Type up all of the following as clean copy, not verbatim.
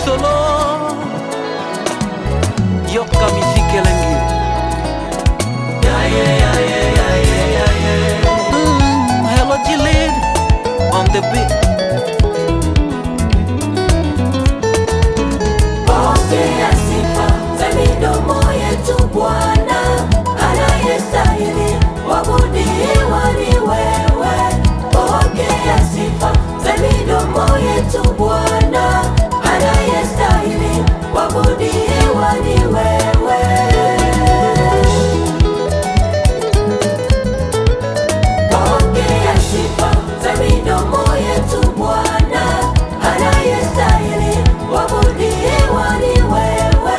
solo Yoka miziki lengi Hello G-Lead on the beat. Pokea sifa za midomo yetu Bwana, anayestahili kuabudiwa ni wewe. Pokea sifa za midomo yetu Bwana, anayestahili kuabudiwa ni wewe. Pokea sifa za midomo yetu Bwana, anayestahili kuabudiwa ni wewe.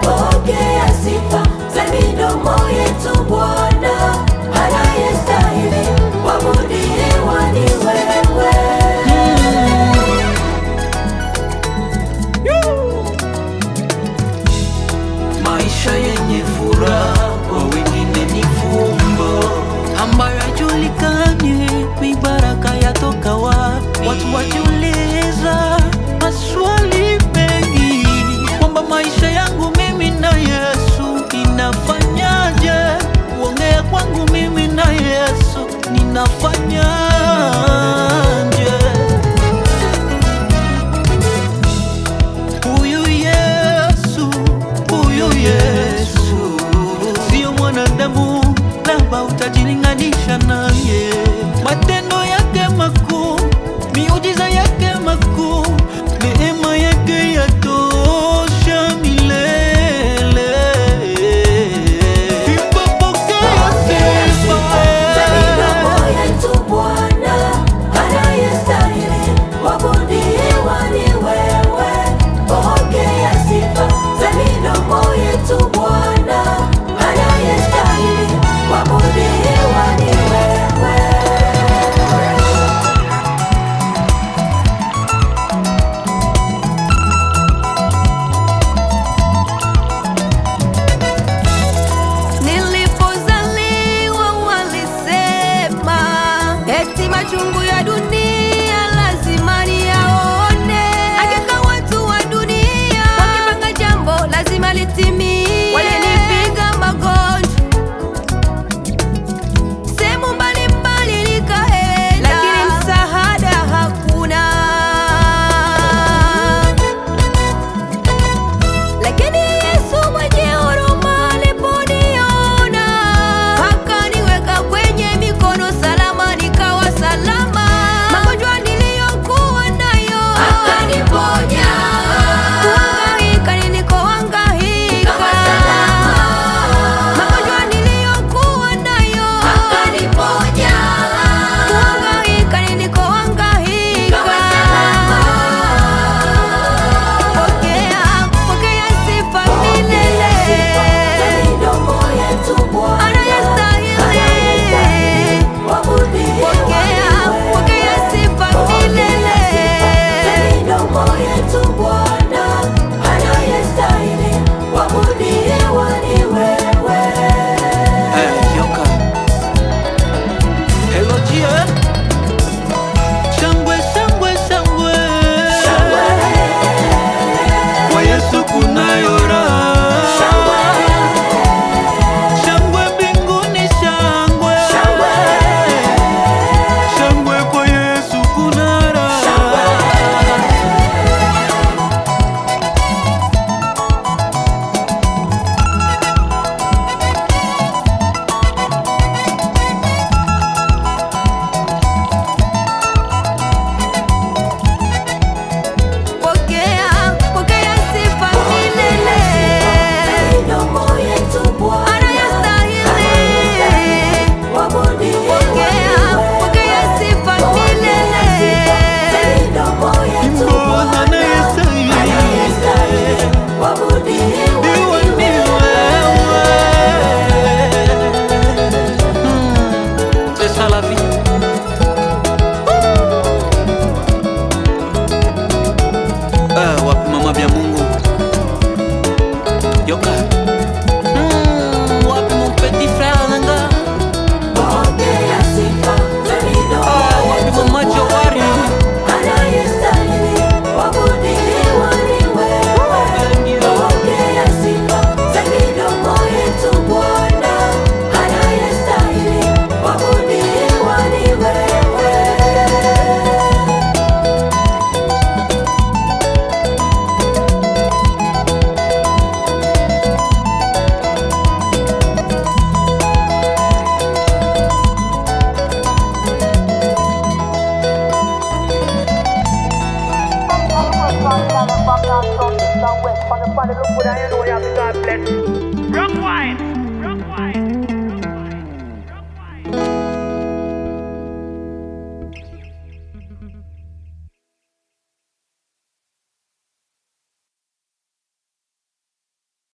Pokea sifa za midomo yetu Bwana, anayestahili kuabudiwa ni wewe. Maisha yenye furaha kwa wengine ni fumbo ambayo hajulikani ni baraka yatoka wapi. Watu wajiuliza maswali mengi kwamba maisha yangu mimi na Yesu inafanyaje, kuongea kwangu mimi na Yesu ninafanyaje. Yesu sio mwanadamu, labda utajilinganisha naye. Matendo yake makuu, miujiza yake makuu, neema yake yatosha milele. Pokea sifa za midomo yetu Bwana, anayestahili kuabudiwa ni wewe. Pokea sifa za midomo yetu Bwana, anayestahili kuabudiwa Rock wine.